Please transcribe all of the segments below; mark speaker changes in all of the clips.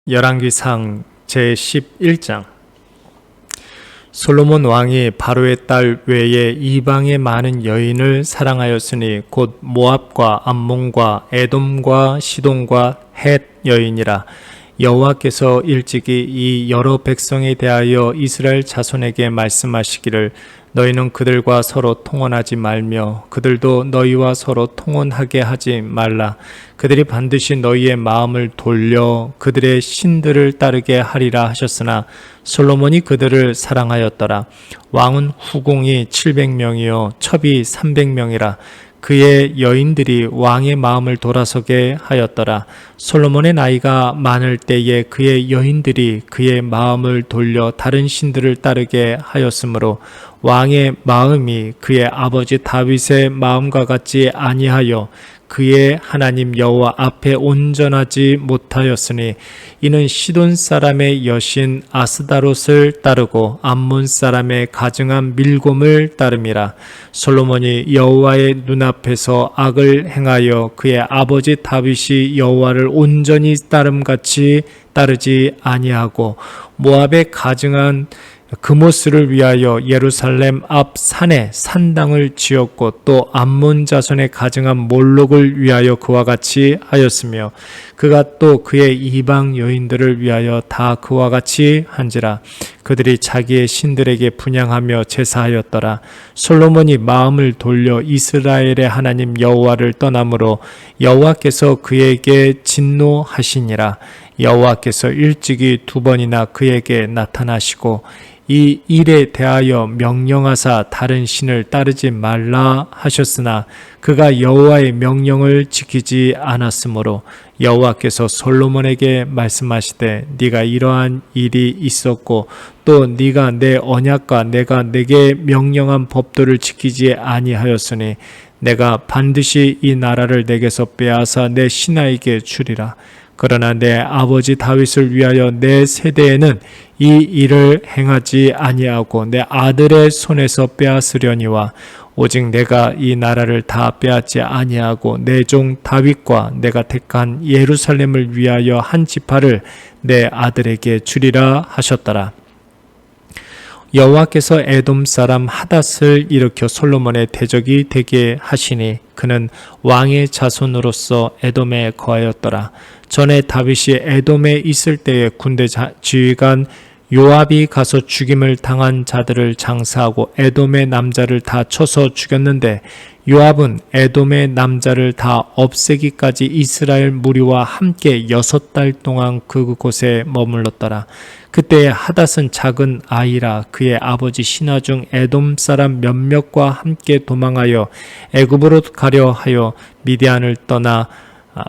Speaker 1: 열왕기상 제11장. 솔로몬 왕이 바로의 딸 외에 이방의 많은 여인을 사랑하였으니 곧 모압과 암몬과 에돔과 시돈과 헷 여인이라. 여호와께서 일찍이 이 여러 백성에 대하여 이스라엘 자손에게 말씀하시기를 너희는 그들과 서로 통혼하지 말며 그들도 너희와 서로 통혼하게 하지 말라. 그들이 반드시 너희의 마음을 돌려 그들의 신들을 따르게 하리라 하셨으나 솔로몬이 그들을 사랑하였더라. 왕은 후궁이 700명이요 첩이 300명이라. 그의 여인들이 왕의 마음을 돌아서게 하였더라. 솔로몬의 나이가 많을 때에 그의 여인들이 그의 마음을 돌려 다른 신들을 따르게 하였으므로 왕의 마음이 그의 아버지 다윗의 마음과 같지 아니하여 그의 하나님 여호와 앞에 온전하지 못하였으니 이는 시돈 사람의 여신 아스다롯을 따르고 암몬 사람의 가증한 밀곰을 따름이라. 솔로몬이 여호와의 눈앞에서 악을 행하여 그의 아버지 다윗이 여호와를 온전히 따름같이 따르지 아니하고 모압의 가증한 그모스를 위하여 예루살렘 앞 산에 산당을 지었고 또 암몬 자손의 가증한 몰록을 위하여 그와 같이 하였으며 그가 또 그의 이방 여인들을 위하여 다 그와 같이 한지라. 그들이 자기의 신들에게 분향하며 제사하였더라. 솔로몬이 마음을 돌려 이스라엘의 하나님 여호와를 떠나므로 여호와께서 그에게 진노하시니라. 여호와께서 일찍이 2번이나 그에게 나타나시고 이 일에 대하여 명령하사 다른 신을 따르지 말라 하셨으나 그가 여호와의 명령을 지키지 않았으므로 여호와께서 솔로몬에게 말씀하시되 네가 이러한 일이 있었고 또 네가 내 언약과 내가 네게 명령한 법도를 지키지 아니하였으니 내가 반드시 이 나라를 내게서 빼앗아 내 신하에게 주리라. 그러나 내 아버지 다윗을 위하여 내 세대에는 이 일을 행하지 아니하고 내 아들의 손에서 빼앗으려니와 오직 내가 이 나라를 다 빼앗지 아니하고 내 종 다윗과 내가 택한 예루살렘을 위하여 한 지파를 내 아들에게 주리라 하셨더라. 여호와께서 에돔 사람 하닷을 일으켜 솔로몬의 대적이 되게 하시니 그는 왕의 자손으로서 에돔에 거하였더라. 전에 다윗이 에돔에 있을 때에 군대 지휘관 요압이 가서 죽임을 당한 자들을 장사하고 에돔의 남자를 다 쳐서 죽였는데 요압은 에돔의 남자를 다 없애기까지 이스라엘 무리와 함께 6달 동안 그곳에 머물렀더라. 그때 하닷은 작은 아이라 그의 아버지 신하 중 에돔 사람 몇몇과 함께 도망하여 애굽으로 가려 하여 미디안을 떠나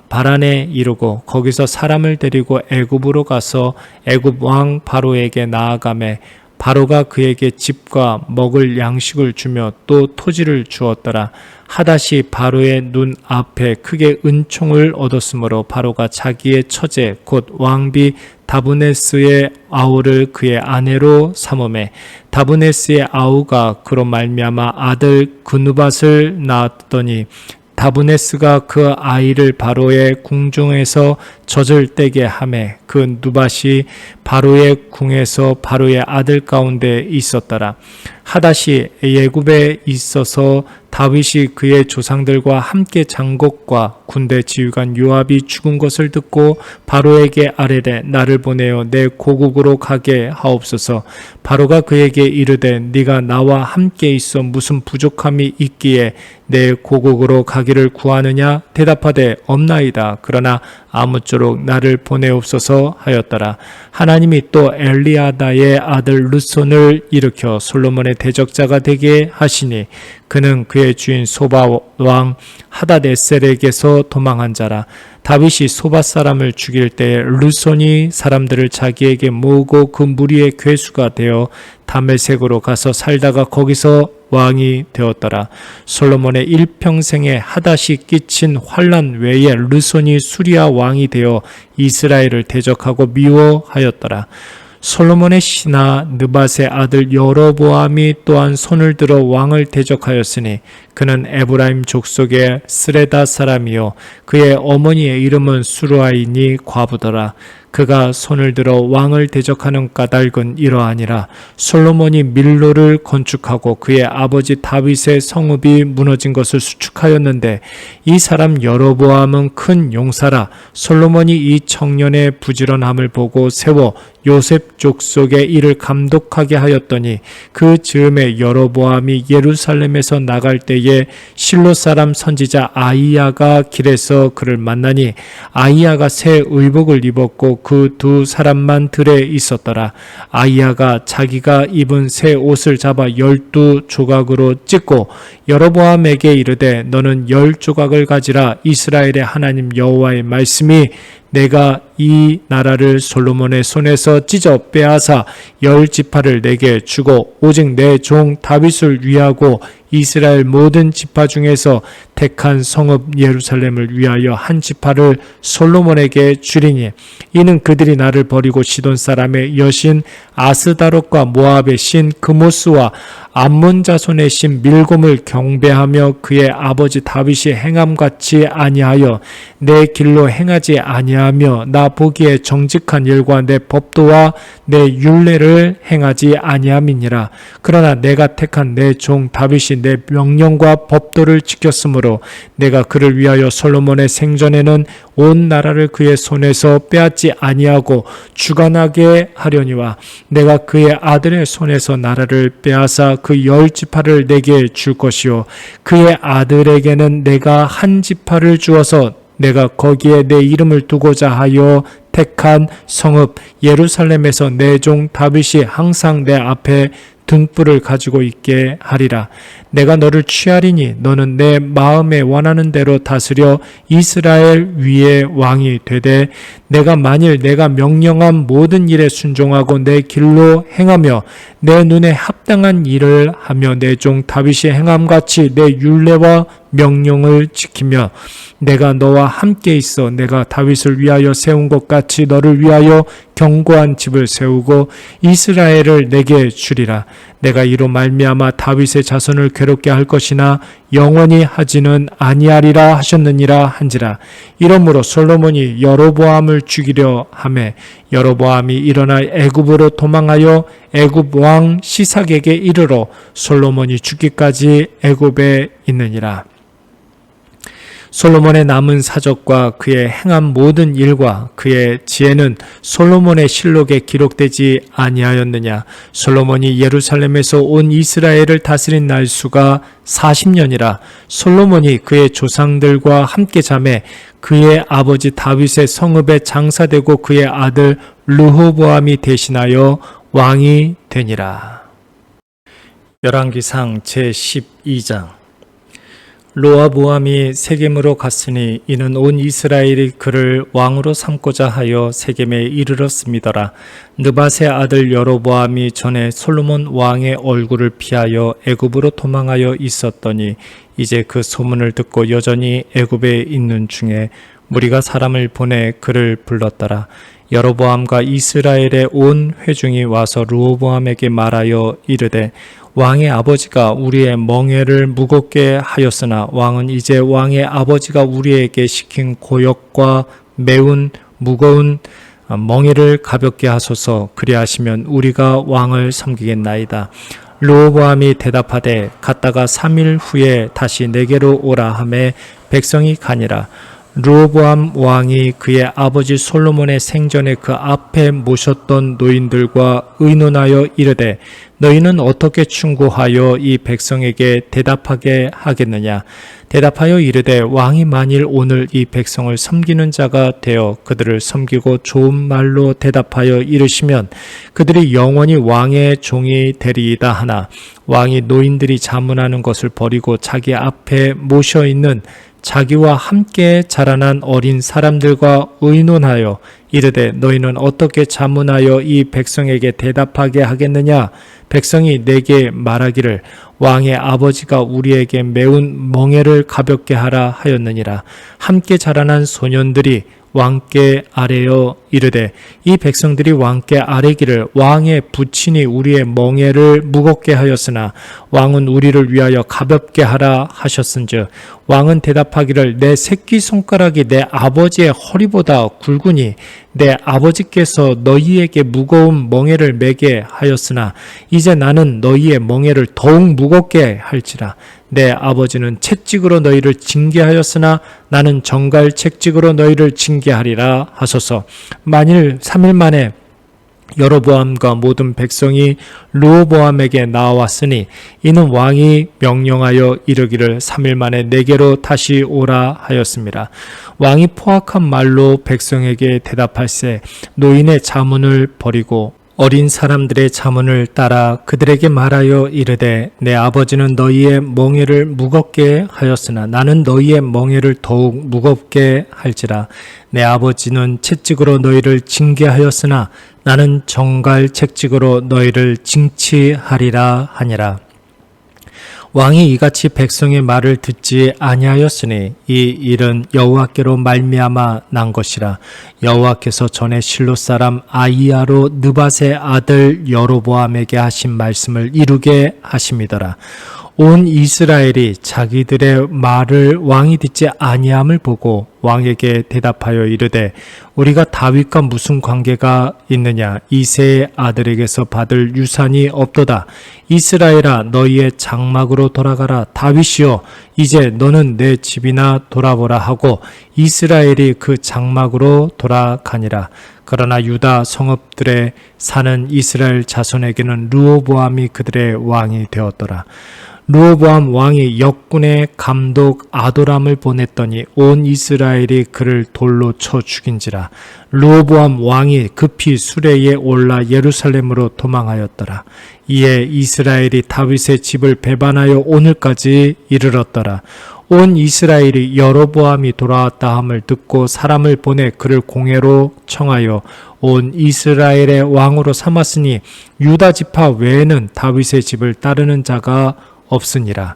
Speaker 1: 바란에 이르고 거기서 사람을 데리고 애굽으로 가서 애굽 왕 바로에게 나아가매 바로가 그에게 집과 먹을 양식을 주며 또 토지를 주었더라. 하닷이 바로의 눈 앞에 크게 은총을 얻었으므로 바로가 자기의 처제 곧 왕비 다브네스의 아우를 그의 아내로 삼음에 다브네스의 아우가 그로 말미암아 아들 그누밧을 낳았더니 다브네스가 그 아이를 바로의 궁중에서 젖을 떼게 하매 그 누밧이 바로의 궁에서 바로의 아들 가운데 있었더라. 하닷이 애굽에 있어서 다윗이 그의 조상들과 함께 장곡과 군대 지휘관 요압이 죽은 것을 듣고 바로에게 아뢰되 나를 보내어 내 고국으로 가게 하옵소서. 바로가 그에게 이르되 네가 나와 함께 있어 무슨 부족함이 있기에 내 고국으로 가기를 구하느냐? 대답하되 없나이다. 그러나 아무쪼록 나를 보내옵소서 하였더라. 하나님이 또 엘리아다의 아들 르손을 일으켜 솔로몬의 대적자가 되게 하시니 그는 그의 주인 소바 왕 하닷에셀에게서 도망한 자라. 다윗이 소바 사람을 죽일 때에 르손이 사람들을 자기에게 모으고 그 무리의 괴수가 되어 다메섹으로 가서 살다가 거기서 왕이 되었더라. 솔로몬의 일평생에 하닷이 끼친 환난 외에 르손이 수리아 왕이 되어 이스라엘을 대적하고 미워하였더라. 솔로몬의 신하 느밧의 아들 여로보암이 또한 손을 들어 왕을 대적하였으니 그는 에브라임 족속의 스레다 사람이요 그의 어머니의 이름은 수루아이니 과부더라. 그가 손을 들어 왕을 대적하는 까닭은 이러하니라. 솔로몬이 밀로를 건축하고 그의 아버지 다윗의 성읍이 무너진 것을 수축하였는데 이 사람 여로보암은 큰 용사라. 솔로몬이 이 청년의 부지런함을 보고 세워 요셉 족속의 일을 감독하게 하였더니 그 즈음에 여로보암이 예루살렘에서 나갈 때에 실로 사람 선지자 아이야가 길에서 그를 만나니 아이야가 새 의복을 입었고 그 두 사람만 들에 있었더라. 아이야가 자기가 입은 새 옷을 잡아 12조각으로 찢고 여로보암에게 이르되 너는 10조각을 가지라. 이스라엘의 하나님 여호와의 말씀이 내가 이 나라를 솔로몬의 손에서 찢어 빼앗아 10지파를 내게 주고 오직 내 종 다윗을 위하고 이스라엘 모든 지파 중에서 택한 성읍 예루살렘을 위하여 한 지파를 솔로몬에게 주리니 이는 그들이 나를 버리고 시돈 사람의 여신 아스다롯과 모압의 신 그모스와 암몬 자손의 신 밀곰을 경배하며 그의 아버지 다윗이 행함같이 아니하여 내 길로 행하지 아니하며 나 보기에 정직한 일과 내 법도와 내 율례를 행하지 아니함이니라. 그러나 내가 택한 내 종 다윗이 내 명령과 법도를 지켰으므로 내가 그를 위하여 솔로몬의 생전에는 온 나라를 그의 손에서 빼앗지 아니하고 주관하게 하려니와 내가 그의 아들의 손에서 나라를 빼앗아 그 10지파를 내게 줄 것이요 그의 아들에게는 내가 한 지파를 주어서 내가 거기에 내 이름을 두고자 하여 택한 성읍 예루살렘에서 내 종 다윗이 항상 내 앞에 등불을 가지고 있게 하리라. 내가 너를 취하리니 너는 내 마음에 원하는 대로 다스려 이스라엘 위에 왕이 되되 내가 만일 내가 명령한 모든 일에 순종하고 내 길로 행하며 내 눈에 합당한 일을 하며 내 종 다윗이 행함같이 내 율례와 명령을 지키며 내가 너와 함께 있어 내가 다윗을 위하여 세운 것 같이 너를 위하여 견고한 집을 세우고 이스라엘을 내게 주리라. 내가 이로 말미암아 다윗의 자손을 괴롭게 할 것이나 영원히 하지는 아니하리라 하셨느니라 한지라. 이러므로 솔로몬이 여로보암을 죽이려 하매 여로보암이 일어나 애굽으로 도망하여 애굽 왕 시삭에게 이르러 솔로몬이 죽기까지 애굽에 있느니라. 솔로몬의 남은 사적과 그의 행한 모든 일과 그의 지혜는 솔로몬의 실록에 기록되지 아니하였느냐. 솔로몬이 예루살렘에서 온 이스라엘을 다스린 날수가 40년이라. 솔로몬이 그의 조상들과 함께 자매 그의 아버지 다윗의 성읍에 장사되고 그의 아들 르호보암이 대신하여 왕이 되니라. 열왕기상 제12장. 로아보암이 세겜으로 갔으니 이는 온 이스라엘이 그를 왕으로 삼고자 하여 세겜에 이르렀음이더라. 느밧의 아들 여로보암이 전에 솔로몬 왕의 얼굴을 피하여 애굽으로 도망하여 있었더니 이제 그 소문을 듣고 여전히 애굽에 있는 중에 무리가 사람을 보내 그를 불렀더라. 여로보암과 이스라엘의 온 회중이 와서 르호보암에게 말하여 이르되 왕의 아버지가 우리의 멍에를 무겁게 하였으나 왕은 이제 왕의 아버지가 우리에게 시킨 고역과 매운 무거운 멍에를 가볍게 하소서. 그리하시면 우리가 왕을 섬기겠나이다. 르호보암이 대답하되 갔다가 3일 후에 다시 내게로 오라 하매 백성이 가니라. 르호보암 왕이 그의 아버지 솔로몬의 생전에 그 앞에 모셨던 노인들과 의논하여 이르되 너희는 어떻게 충고하여 이 백성에게 대답하게 하겠느냐. 대답하여 이르되 왕이 만일 오늘 이 백성을 섬기는 자가 되어 그들을 섬기고 좋은 말로 대답하여 이르시면 그들이 영원히 왕의 종이 되리이다 하나 왕이 노인들이 자문하는 것을 버리고 자기 앞에 모셔 있는 자기와 함께 자라난 어린 사람들과 의논하여 이르되 너희는 어떻게 자문하여 이 백성에게 대답하게 하겠느냐. 백성이 내게 말하기를 왕의 아버지가 우리에게 매운 멍에를 가볍게 하라 하였느니라. 함께 자라난 소년들이 왕께 아뢰어 이르되 이 백성들이 왕께 아뢰기를 왕의 부친이 우리의 멍에를 무겁게 하였으나 왕은 우리를 위하여 가볍게 하라 하셨은즉 왕은 대답하기를 내 새끼손가락이 내 아버지의 허리보다 굵으니 내 아버지께서 너희에게 무거운 멍에를 매게 하였으나 이제 나는 너희의 멍에를 더욱 무겁게 할지라. 내 아버지는 채찍으로 너희를 징계하였으나 나는 정갈 채찍으로 너희를 징계하리라 하소서. 만일 3일 만에 여로보암과 모든 백성이 르호보암에게 나왔으니 이는 왕이 명령하여 이르기를 3일 만에 내게로 다시 오라 하였습니다. 왕이 포악한 말로 백성에게 대답할세 노인의 자문을 버리고 어린 사람들의 자문을 따라 그들에게 말하여 이르되 내 아버지는 너희의 멍에를 무겁게 하였으나 나는 너희의 멍에를 더욱 무겁게 할지라. 내 아버지는 채찍으로 너희를 징계하였으나 나는 정갈 채찍으로 너희를 징치하리라 하니라. 왕이 이같이 백성의 말을 듣지 아니하였으니 이 일은 여호와께로 말미암아 난 것이라. 여호와께서 전에 실로 사람 아히야로 느밧의 아들 여로보암에게 하신 말씀을 이루게 하심이더라. 온 이스라엘이 자기들의 말을 왕이 듣지 아니함을 보고 왕에게 대답하여 이르되 우리가 다윗과 무슨 관계가 있느냐. 이새의 아들에게서 받을 유산이 없도다. 이스라엘아 너희의 장막으로 돌아가라. 다윗이여 이제 너는 내 집이나 돌아보라 하고 이스라엘이 그 장막으로 돌아가니라. 그러나 유다 성읍들에 사는 이스라엘 자손에게는 르호보암이 그들의 왕이 되었더라. 르호보암 왕이 역군의 감독 아도람을 보냈더니 온 이스라엘이 그를 돌로 쳐 죽인지라. 르호보암 왕이 급히 수레에 올라 예루살렘으로 도망하였더라. 이에 이스라엘이 다윗의 집을 배반하여 오늘까지 이르렀더라. 온 이스라엘이 여로보암이 돌아왔다 함을 듣고 사람을 보내 그를 공회로 청하여 온 이스라엘의 왕으로 삼았으니 유다 지파 외에는 다윗의 집을 따르는 자가 없으니라.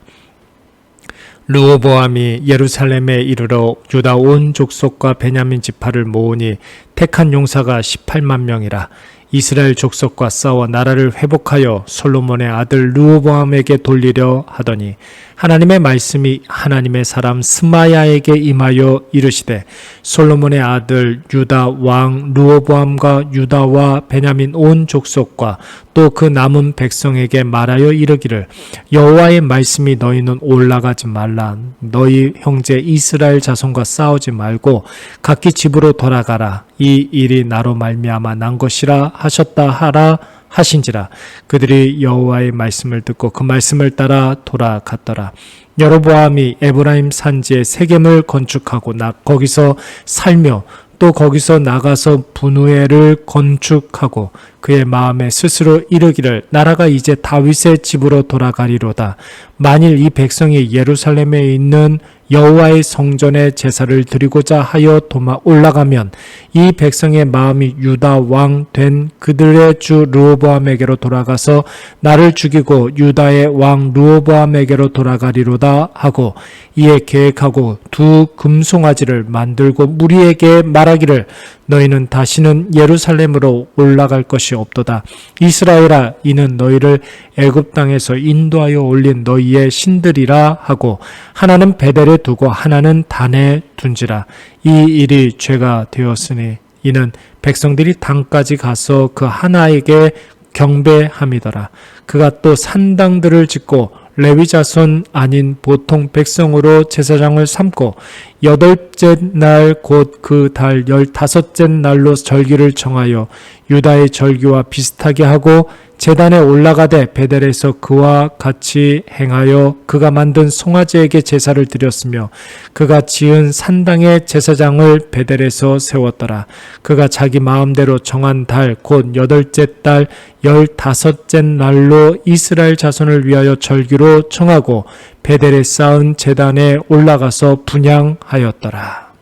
Speaker 1: 르호보암이 예루살렘에 이르러 유다 온 족속과 베냐민 지파를 모으니 택한 용사가 18만 명이라. 이스라엘 족속과 싸워 나라를 회복하여 솔로몬의 아들 르호보암에게 돌리려 하더니 하나님의 말씀이 하나님의 사람 스마야에게 임하여 이르시되 솔로몬의 아들 유다 왕 르호보암과 유다와 베냐민 온 족속과 또 그 남은 백성에게 말하여 이르기를 여호와의 말씀이 너희는 올라가지 말라. 너희 형제 이스라엘 자손과 싸우지 말고 각기 집으로 돌아가라. 이 일이 나로 말미암아 난 것이라 하셨다 하라 하신지라. 그들이 여호와의 말씀을 듣고 그 말씀을 따라 돌아갔더라. 여로보암이 에브라임 산지에 세겜을 건축하고 거기서 살며 또 거기서 나가서 분우엘을 건축하고 그의 마음에 스스로 이르기를 나라가 이제 다윗의 집으로 돌아가리로다. 만일 이 백성이 예루살렘에 있는 여호와의 성전에 제사를 드리고자 하여 올라가면 이 백성의 마음이 유다 왕 된 그들의 주 르호보암에게로 돌아가서 나를 죽이고 유다의 왕 르호보암에게로 돌아가리로다 하고 이에 계획하고 두 금송아지를 만들고 무리에게 말하기를 너희는 다시는 예루살렘으로 올라갈 것이 없도다. 이스라엘아 이는 너희를 애굽 땅에서 인도하여 올린 너희의 신들이라 하고 하나는 베델에 두고 하나는 단에 둔지라. 이 일이 죄가 되었으니 이는 백성들이 단까지 가서 그 하나에게 경배함이더라. 그가 또 산당들을 짓고 레위 자손 아닌 보통 백성으로 제사장을 삼고 8째 날 곧 그 달 15째 날로 절기를 정하여 유다의 절기와 비슷하게 하고 제단에 올라가되 베델에서 그와 같이 행하여 그가 만든 송아지에게 제사를 드렸으며 그가 지은 산당의 제사장을 베델에서 세웠더라. 그가 자기 마음대로 정한 달 곧 8째 달 15째 날로 이스라엘 자손을 위하여 절기로 정하고 베델에 쌓은 제단에 올라가서 분향하였더라.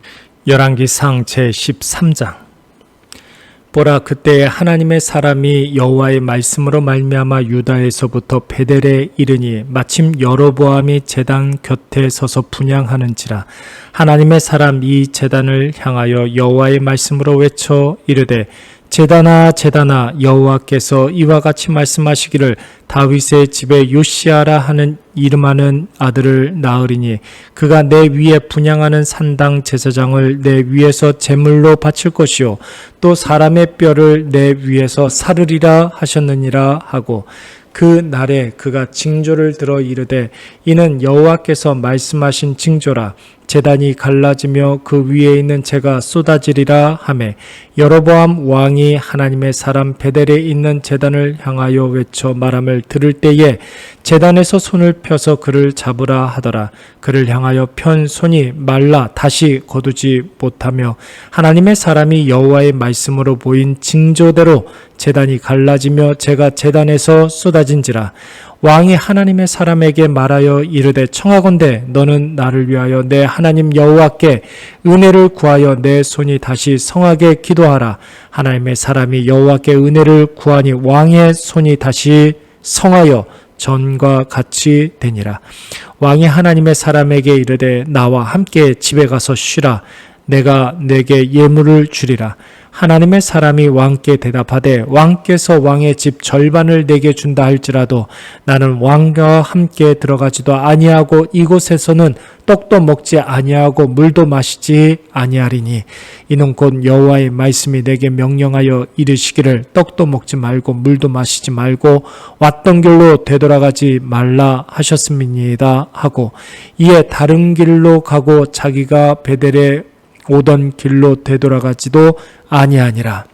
Speaker 1: 열왕기상 제13장. 보라, 그때에 하나님의 사람이 여호와의 말씀으로 말미암아 유다에서부터 베델에 이르니 마침 여로보암이 제단 곁에 서서 분향하는지라. 하나님의 사람 이 제단을 향하여 여호와의 말씀으로 외쳐 이르되, 제단아 제단아, 여호와께서 이와 같이 말씀하시기를 다윗의 집에 요시아라 하는 이름하는 아들을 낳으리니 그가 내 위에 분향하는 산당 제사장을 내 위에서 제물로 바칠 것이요 또 사람의 뼈를 내 위에서 사르리라 하셨느니라 하고, 그 날에 그가 징조를 들어 이르되, 이는 여호와께서 말씀하신 징조라. 제단이 갈라지며 그 위에 있는 재가 쏟아지리라 하매, 여로보암 왕이 하나님의 사람 베델에 있는 제단을 향하여 외쳐 말함을 들을 때에 제단에서 손을 펴서 그를 잡으라 하더라. 그를 향하여 편 손이 말라 다시 거두지 못하며 하나님의 사람이 여호와의 말씀으로 보인 징조대로 제단이 갈라지며 재가 제단에서 쏟아진지라. 왕이 하나님의 사람에게 말하여 이르되, 청하건대 너는 나를 위하여 내 하나님 여호와께 은혜를 구하여 내 손이 다시 성하게 기도하라. 하나님의 사람이 여호와께 은혜를 구하니 왕의 손이 다시 성하여 전과 같이 되니라. 왕이 하나님의 사람에게 이르되, 나와 함께 집에 가서 쉬라. 내가 내게 예물을 주리라. 하나님의 사람이 왕께 대답하되, 왕께서 왕의 집 절반을 내게 준다 할지라도 나는 왕과 함께 들어가지도 아니하고 이곳에서는 떡도 먹지 아니하고 물도 마시지 아니하리니, 이는 곧 여호와의 말씀이 내게 명령하여 이르시기를 떡도 먹지 말고 물도 마시지 말고 왔던 길로 되돌아가지 말라 하셨음이니이다 하고, 이에 다른 길로 가고 자기가 베델에 오던 길로 되돌아가지도 아니하니라.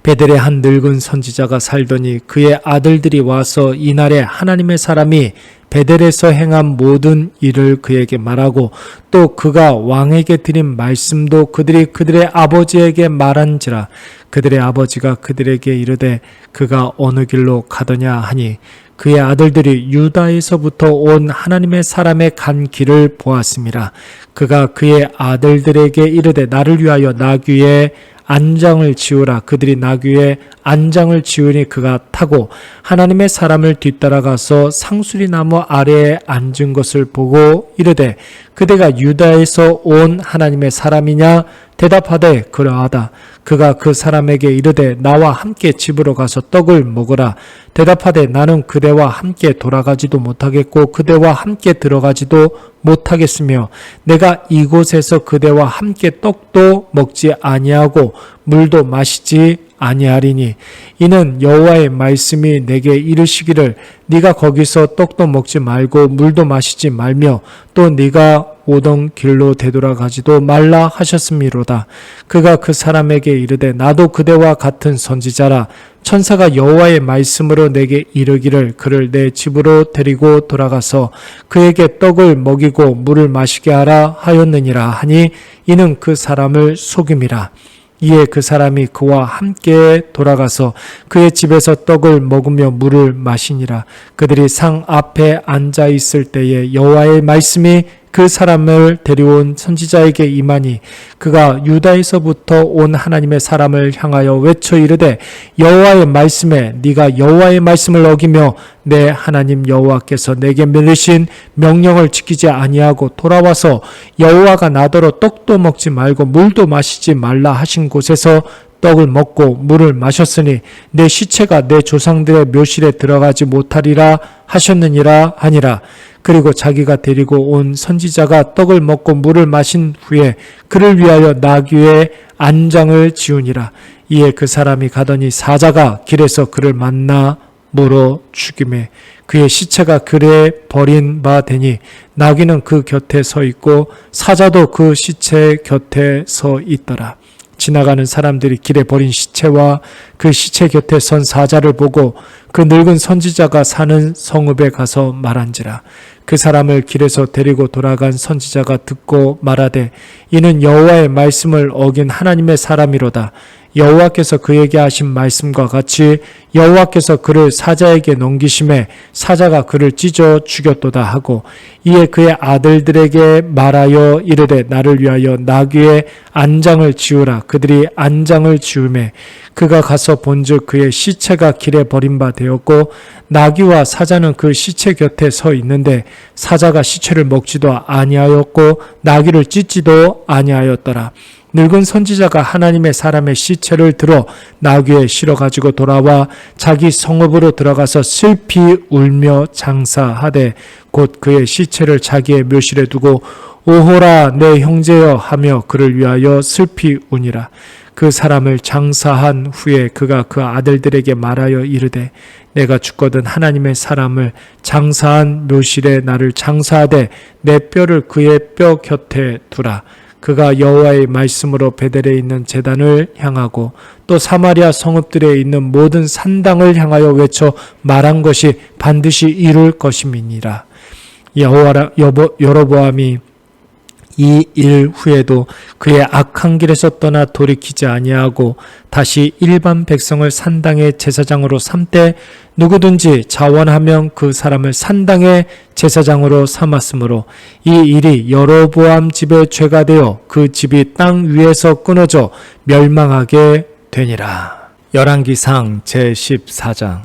Speaker 1: 베델에 한 늙은 선지자가 살더니 그의 아들들이 와서 이날에 하나님의 사람이 베델에서 행한 모든 일을 그에게 말하고 또 그가 왕에게 드린 말씀도 그들이 그들의 아버지에게 말한지라. 그들의 아버지가 그들에게 이르되, 그가 어느 길로 가더냐 하니, 그의 아들들이 유다에서부터 온 하나님의 사람의 간 길을 보았음이라. 그가 그의 아들들에게 이르되, 나를 위하여 나귀에 안장을 지우라. 그들이 나귀에 안장을 지우니 그가 타고 하나님의 사람을 뒤따라가서 상수리 나무 아래에 앉은 것을 보고 이르되, 그대가 유다에서 온 하나님의 사람이냐? 대답하되, 그러하다. 그가 그 사람에게 이르되, 나와 함께 집으로 가서 떡을 먹으라. 대답하되, 나는 그대와 함께 돌아가지도 못하겠고 그대와 함께 들어가지도 못하겠으며 내가 이곳에서 그대와 함께 떡도 먹지 아니하고 물도 마시지 아니하리니, 이는 여호와의 말씀이 내게 이르시기를 네가 거기서 떡도 먹지 말고 물도 마시지 말며 또 네가 오던 길로 되돌아가지도 말라 하셨음이로다. 그가 그 사람에게 이르되, 나도 그대와 같은 선지자라. 천사가 여호와의 말씀으로 내게 이르기를 그를 내 집으로 데리고 돌아가서 그에게 떡을 먹이고 물을 마시게 하라 하였느니라 하니, 이는 그 사람을 속임이라. 이에 그 사람이 그와 함께 돌아가서 그의 집에서 떡을 먹으며 물을 마시니라. 그들이 상 앞에 앉아 있을 때에 여호와의 말씀이 그 사람을 데려온 선지자에게 임하니, 그가 유다에서부터 온 하나님의 사람을 향하여 외쳐 이르되, 여호와의 말씀에 네가 여호와의 말씀을 어기며 내 하나님 여호와께서 내게 내리신 명령을 지키지 아니하고 돌아와서 여호와가 나더러 떡도 먹지 말고 물도 마시지 말라 하신 곳에서 떡을 먹고 물을 마셨으니 내 시체가 내 조상들의 묘실에 들어가지 못하리라 하셨느니라 하니라. 그리고 자기가 데리고 온 선지자가 떡을 먹고 물을 마신 후에 그를 위하여 나귀의 안장을 지우니라. 이에 그 사람이 가더니 사자가 길에서 그를 만나 물어 죽이매 그의 시체가 들에 버린 바 되니 나귀는 그 곁에 서 있고 사자도 그 시체 곁에 서 있더라. 지나가는 사람들이 길에 버린 시체와 그 시체 곁에 선 사자를 보고 그 늙은 선지자가 사는 성읍에 가서 말한지라. 그 사람을 길에서 데리고 돌아간 선지자가 듣고 말하되, 이는 여호와의 말씀을 어긴 하나님의 사람이로다. 여호와께서 그에게 하신 말씀과 같이 여호와께서 그를 사자에게 넘기심에 사자가 그를 찢어 죽였도다 하고 이에 그의 아들들에게 말하여 이르되 나를 위하여 나귀의 안장을 지으라. 그들이 안장을 지으매 그가 가서 본즉 그의 시체가 길에 버린 바 되었고 나귀와 사자는 그 시체 곁에 서 있는데 사자가 시체를 먹지도 아니하였고 나귀를 찢지도 아니하였더라. 늙은 선지자가 하나님의 사람의 시체를 들어 나귀에 실어 가지고 돌아와 자기 성읍으로 들어가서 슬피 울며 장사하되 곧 그의 시체를 자기의 묘실에 두고 오호라 내 형제여 하며 그를 위하여 슬피 우니라. 그 사람을 장사한 후에 그가 그 아들들에게 말하여 이르되 내가 죽거든 하나님의 사람을 장사한 묘실에 나를 장사하되 내 뼈를 그의 뼈 곁에 두라. 그가 여호와의 말씀으로 베델에 있는 제단을 향하고 또 사마리아 성읍들에 있는 모든 산당을 향하여 외쳐 말한 것이 반드시 이룰 것임이니라. 여로보암이 이 일 후에도 그의 악한 길에서 떠나 돌이키지 아니하고 다시 일반 백성을 산당의 제사장으로 삼되 누구든지 자원하면 그 사람을 산당의 제사장으로 삼았으므로 이 일이 여로보암 집의 죄가 되어 그 집이 땅 위에서 끊어져 멸망하게 되니라. 열왕기상 제14장.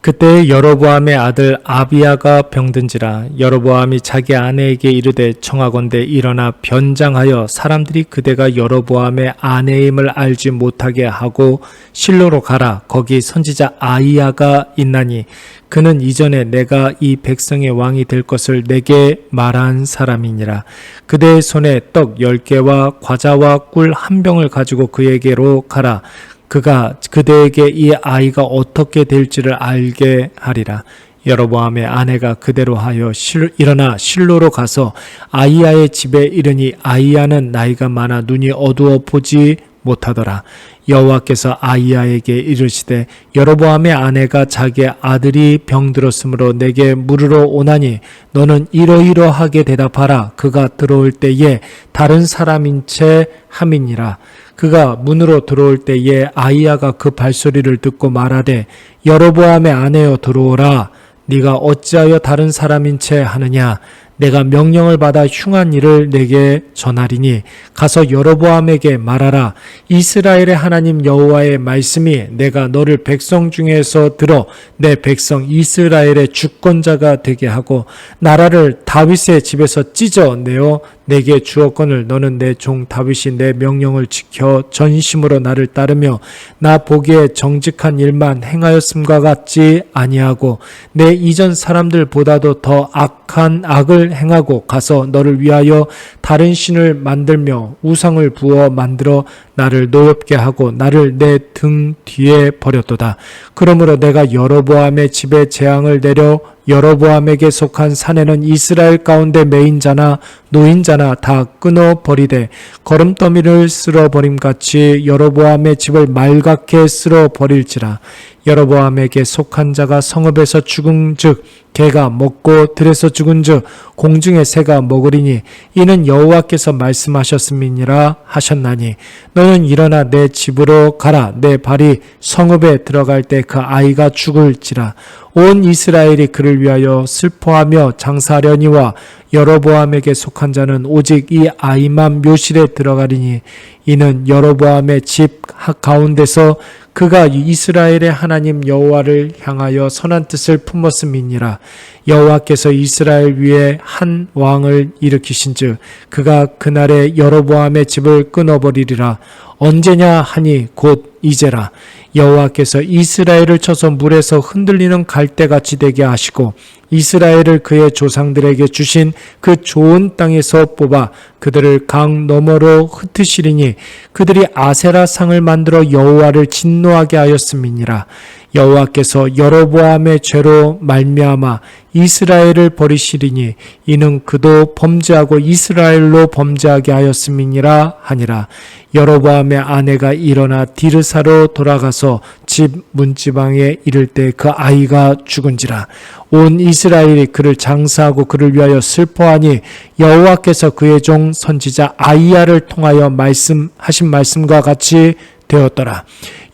Speaker 1: 그때 여로보암의 아들 아비야가 병든지라. 여로보암이 자기 아내에게 이르되 청하건대 일어나 변장하여 사람들이 그대가 여로보암의 아내임을 알지 못하게 하고 실로로 가라. 거기 선지자 아히야가 있나니 그는 이전에 내가 이 백성의 왕이 될 것을 내게 말한 사람이니라. 그대의 손에 떡 10개와 과자와 꿀 한 병을 가지고 그에게로 가라. 그가 그대에게 이 아이가 어떻게 될지를 알게 하리라. 여로보암의 아내가 그대로 하여 일어나 실로로 가서 아히야의 집에 이르니 아히야는 나이가 많아 눈이 어두워 보지 못하더라. 여호와께서 아히야에게 이르시되 여로보암의 아내가 자기의 아들이 병들었으므로 내게 물으러 오나니 너는 이러이러하게 대답하라. 그가 들어올 때에 다른 사람인 채 함이니라. 그가 문으로 들어올 때에 아히야가 그 발소리를 듣고 말하되 여로보암의 아내여 들어오라. 네가 어찌하여 다른 사람인 채 하느냐. 내가 명령을 받아 흉한 일을 내게 전하리니 가서 여로보암에게 말하라. 이스라엘의 하나님 여호와의 말씀이 내가 너를 백성 중에서 들어 내 백성 이스라엘의 주권자가 되게 하고 나라를 다윗의 집에서 찢어내어 내게 주었거늘 너는 내 종 다윗이 내 명령을 지켜 전심으로 나를 따르며 나 보기에 정직한 일만 행하였음과 같지 아니하고 내 이전 사람들보다도 더 악한 악을 행하고 가서 너를 위하여 다른 신을 만들며 우상을 부어 만들어 나를 노엽게 하고 나를 내 등 뒤에 버렸도다. 그러므로 내가 여로보암의 집에 재앙을 내려 여로보암에게 속한 산에는 이스라엘 가운데 매인자나 노인자나 다 끊어버리되 거름더미를 쓸어버림같이 여로보암의 집을 말갛게 쓸어버릴지라. 여로보암에게 속한 자가 성읍에서 죽은즉 개가 먹고 들에서 죽은즉 공중의 새가 먹으리니 이는 여호와께서 말씀하셨음이니라 하셨나니 너는 일어나 내 집으로 가라. 내 발이 성읍에 들어갈 때 그 아이가 죽을지라. 온 이스라엘이 그를 위하여 슬퍼하며 장사하려니와 여로보암에게 속한 자는 오직 이 아이만 묘실에 들어가리니 이는 여로보암의 집 가운데서 그가 이스라엘의 하나님 여호와를 향하여 선한 뜻을 품었음이니라. 여호와께서 이스라엘 위에 한 왕을 일으키신즉 그가 그날에 여로보암의 집을 끊어버리리라. 언제냐 하니 곧 이제라. 여호와께서 이스라엘을 쳐서 물에서 흔들리는 갈대같이 되게 하시고 이스라엘을 그의 조상들에게 주신 그 좋은 땅에서 뽑아 그들을 강 너머로 흩으시리니 그들이 아세라 상을 만들어 여호와를 진노하게 하였음이니라. 여호와께서 여로보암의 죄로 말미암아 이스라엘을 버리시리니 이는 그도 범죄하고 이스라엘로 범죄하게 하였음이니라 하니라. 여로보암의 아내가 일어나 디르사로 돌아가서 집 문지방에 이를 때 그 아이가 죽은지라. 온 이스라엘이 그를 장사하고 그를 위하여 슬퍼하니 여호와께서 그의 종 선지자 아히야를 통하여 말씀하신 말씀과 같이 되었더라.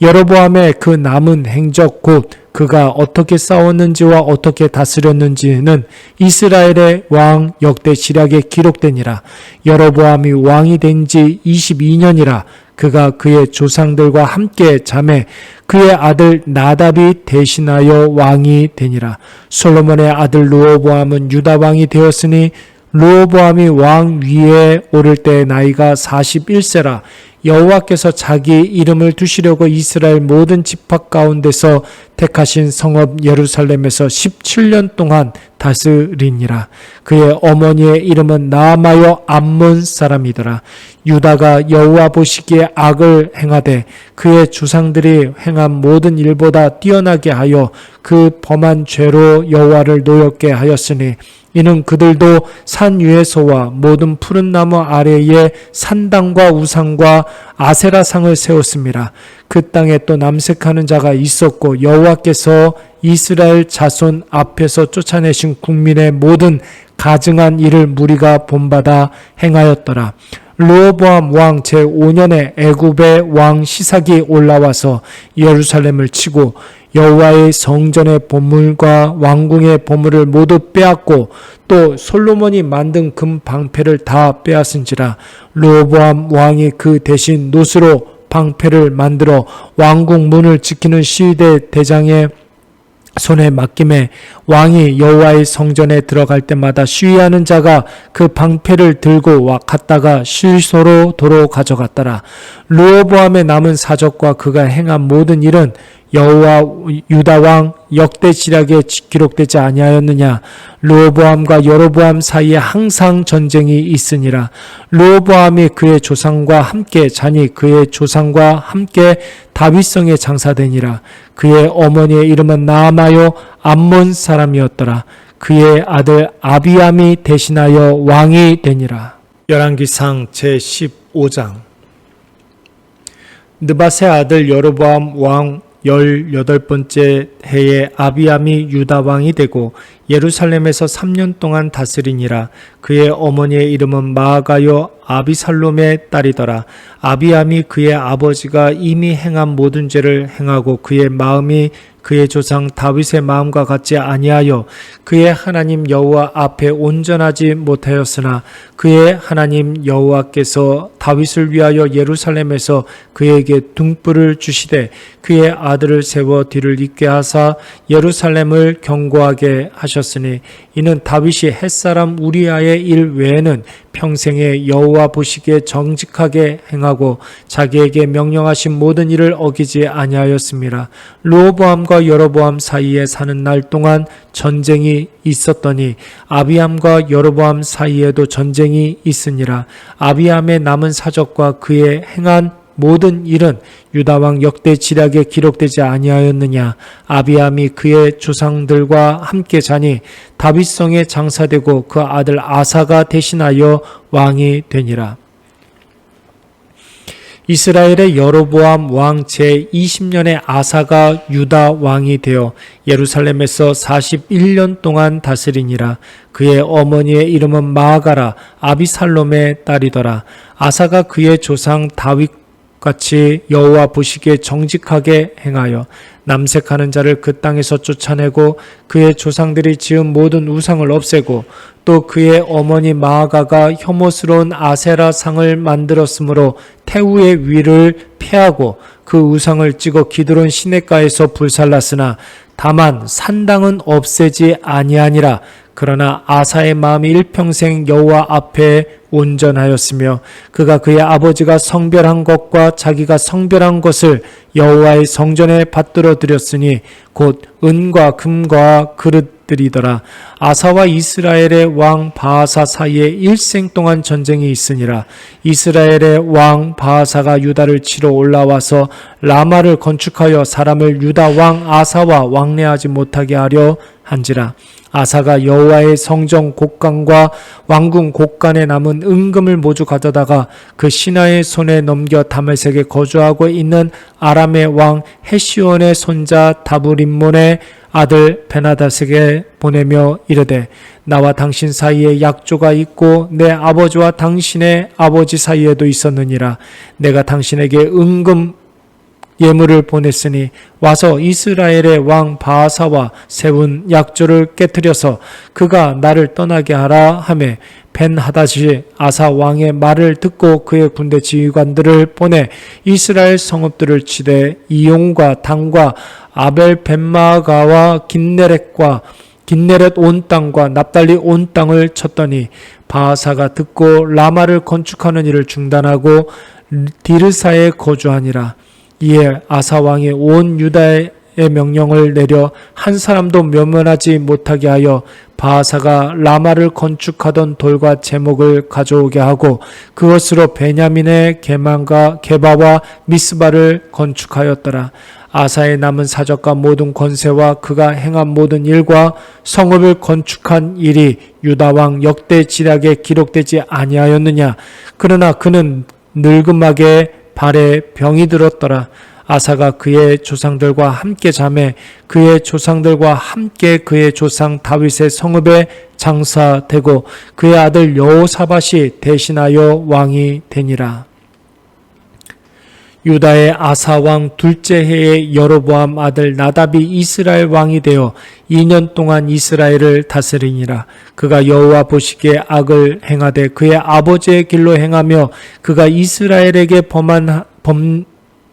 Speaker 1: 여로보암의 그 남은 행적 곧 그가 어떻게 싸웠는지와 어떻게 다스렸는지는 이스라엘의 왕 역대시략에 기록되니라. 여로보암이 왕이 된 지 22년이라. 그가 그의 조상들과 함께 잠에 그의 아들 나답이 대신하여 왕이 되니라. 솔로몬의 아들 르호보암은 유다 왕이 되었으니 르호보암이 왕 위에 오를 때 나이가 41세라. 여호와께서 자기 이름을 두시려고 이스라엘 모든 지파 가운데서 택하신 성읍 예루살렘에서 17년 동안 다스리니라. 그의 어머니의 이름은 나아마여 암몬 사람이더라. 유다가 여호와 보시기에 악을 행하되 그의 조상들이 행한 모든 일보다 뛰어나게 하여 그 범한 죄로 여호와를 노엽게 하였으니 이는 그들도 산 위에서와 모든 푸른 나무 아래에 산당과 우상과 아세라상을 세웠습니다. 그 땅에 또 남색하는 자가 있었고 여호와께서 이스라엘 자손 앞에서 쫓아내신 국민의 모든 가증한 일을 무리가 본받아 행하였더라. 르호보암 왕 제5년에 애굽의 왕 시삭이 올라와서 예루살렘을 치고 여호와의 성전의 보물과 왕궁의 보물을 모두 빼앗고 또 솔로몬이 만든 금 방패를 다 빼앗은지라. 르호보암 왕이 그 대신 노스로 방패를 만들어 왕궁 문을 지키는 시위대 대장의 손에 맡김에 왕이 여호와의 성전에 들어갈 때마다 시위하는 자가 그 방패를 들고 갔다가 시소로 도로 가져갔더라. 르호보암의 남은 사적과 그가 행한 모든 일은 여호와 유다 왕 역대시략에 기록되지 아니하였느냐. 르호보암과 여로보암 사이에 항상 전쟁이 있으니라. 르호보암이 그의 조상과 함께 자니 그의 조상과 함께 다윗성에 장사되니라. 그의 어머니의 이름은 나아마요 암몬 사람이었더라. 그의 아들 아비암이 대신하여 왕이 되니라. 열왕기상 제15장. 느밧의 아들 여로보암 왕 18번째 해에 아비암이 유다 왕이 되고 예루살렘에서 3년 동안 다스리니라. 그의 어머니의 이름은 마아가요 아비살롬의 딸이더라. 아비암이 그의 아버지가 이미 행한 모든 죄를 행하고 그의 마음이 그의 조상 다윗의 마음과 같지 아니하여 그의 하나님 여호와 앞에 온전하지 못하였으나 그의 하나님 여호와께서 다윗을 위하여 예루살렘에서 그에게 등불을 주시되 그의 아들을 세워 뒤를 잇게 하사 예루살렘을 견고하게 하셨으니 이는 다윗이 햇사람 우리아의 일 외에는 평생에 여호와 보시기에 정직하게 행하고 자기에게 명령하신 모든 일을 어기지 아니하였습니다. 르호보암과 여로보암 사이에 사는 날 동안 전쟁이 있었더니 아비암과 여로보암 사이에도 전쟁이 있으니라. 아비암의 남은 사적과 그의 행한 모든 일은 유다왕 역대지략에 기록되지 아니하였느냐. 아비암이 그의 조상들과 함께 자니 다윗성에 장사되고 그 아들 아사가 대신하여 왕이 되니라. 이스라엘의 여로보암 왕 제20년에 아사가 유다 왕이 되어 예루살렘에서 41년 동안 다스리니라. 그의 어머니의 이름은 마아가라 아비살롬의 딸이더라. 아사가 그의 조상 다윗 같이 여호와 보시기에 정직하게 행하여 남색하는 자를 그 땅에서 쫓아내고 그의 조상들이 지은 모든 우상을 없애고 또 그의 어머니 마아가가 혐오스러운 아세라 상을 만들었으므로 태우의 위를 패하고 그 우상을 찍어 기드론 시냇가에서 불살랐으나 다만 산당은 없애지 아니하니라. 그러나 아사의 마음이 일평생 여호와 앞에 온전하였으며 그가 그의 아버지가 성별한 것과 자기가 성별한 것을 여호와의 성전에 받들어 드렸으니 곧 은과 금과 그릇들이더라. 아사와 이스라엘의 왕 바하사 사이에 일생 동안 전쟁이 있으니라. 이스라엘의 왕 바하사가 유다를 치러 올라와서 라마를 건축하여 사람을 유다 왕 아사와 왕래하지 못하게 하려 한지라. 아사가 여호와의 성전 곳간과 왕궁 곳간에 남은 은금을 모두 가져다가 그 신하의 손에 넘겨 다메섹에 거주하고 있는 아람의 왕 헤시온의 손자 다브림몬의 아들 베나다색에 보내며 이르되 나와 당신 사이에 약조가 있고 내 아버지와 당신의 아버지 사이에도 있었느니라. 내가 당신에게 은금 예물을 보냈으니 와서 이스라엘의 왕 바하사와 세운 약조를 깨뜨려서 그가 나를 떠나게 하라 하매 벤하닷이 아사 왕의 말을 듣고 그의 군대 지휘관들을 보내 이스라엘 성읍들을 치되 이용과 단과 아벨 벤마가와 긴네렛 온 땅과 납달리 온 땅을 쳤더니 바하사가 듣고 라마를 건축하는 일을 중단하고 디르사에 거주하니라. 이에 아사 왕이 온 유다의 명령을 내려 한 사람도 면면하지 못하게 하여 바하사가 라마를 건축하던 돌과 제목을 가져오게 하고 그것으로 베냐민의 게바와 미스바를 건축하였더라. 아사의 남은 사적과 모든 권세와 그가 행한 모든 일과 성읍을 건축한 일이 유다 왕 역대 지략에 기록되지 아니하였느냐. 그러나 그는 늙음하게 발에 병이 들었더라. 아사가 그의 조상들과 함께 자매 그의 조상들과 함께 그의 조상 다윗의 성읍에 장사되고 그의 아들 여호사밧이 대신하여 왕이 되니라. 유다의 아사 왕 둘째 해에 여로보암 아들 나답이 이스라엘 왕이 되어 2년 동안 이스라엘을 다스리니라. 그가 여호와 보시기에 악을 행하되 그의 아버지의 길로 행하며 그가 이스라엘에게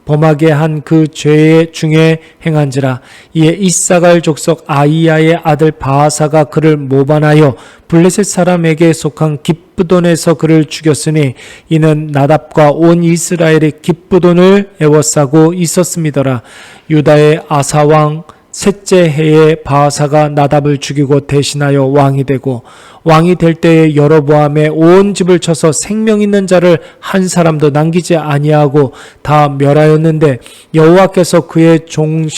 Speaker 1: 범하게 한 그 죄 중에 행한지라. 이에 이사갈 족속 아이야의 아들 바하사가 그를 모반하여 블레셋 사람에게 속한 깁브돈에서 그를 죽였으니 이는 나답과 온 이스라엘이 깁브돈을 애워싸고 있었음이더라. 유다의 아사 왕 셋째 해에 바하사가 나답을 죽이고 대신하여 왕이 되고 왕이 될 때에 여로보암의 온 집을 쳐서 생명 있는 자를 한 사람도 남기지 아니하고 다 멸하였는데 여호와께서 그의 종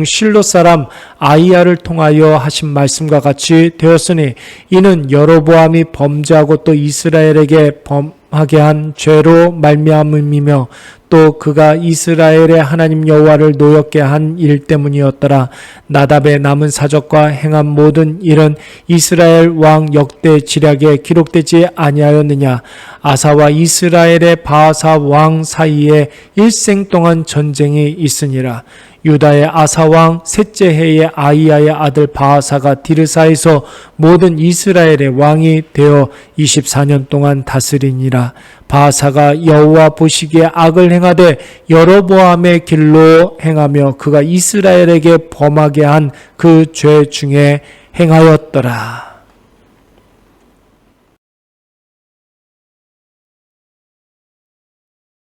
Speaker 1: 실로 사람 아이야를 통하여 하신 말씀과 같이 되었으니 이는 여로보암이 범죄하고 또 이스라엘에게 범하게 한 죄로 말미암음이며 또 그가 이스라엘의 하나님 여호와를 노엽게 한 일 때문이었더라. 나답의 남은 사적과 행한 모든 일은 이스라엘 왕 역대 지략에 기록되지 아니하였느냐. 아사와 이스라엘의 바하사 왕 사이에 일생 동안 전쟁이 있으니라. 유다의 아사 왕 셋째 해에 아이야의 아들 바하사가 디르사에서 모든 이스라엘의 왕이 되어 24년 동안 다스리니라. 바하사가 여호와 보시기에 악을 행하되 여로보암의 길로 행하며 그가 이스라엘에게 범하게 한 그 죄 중에 행하였더라.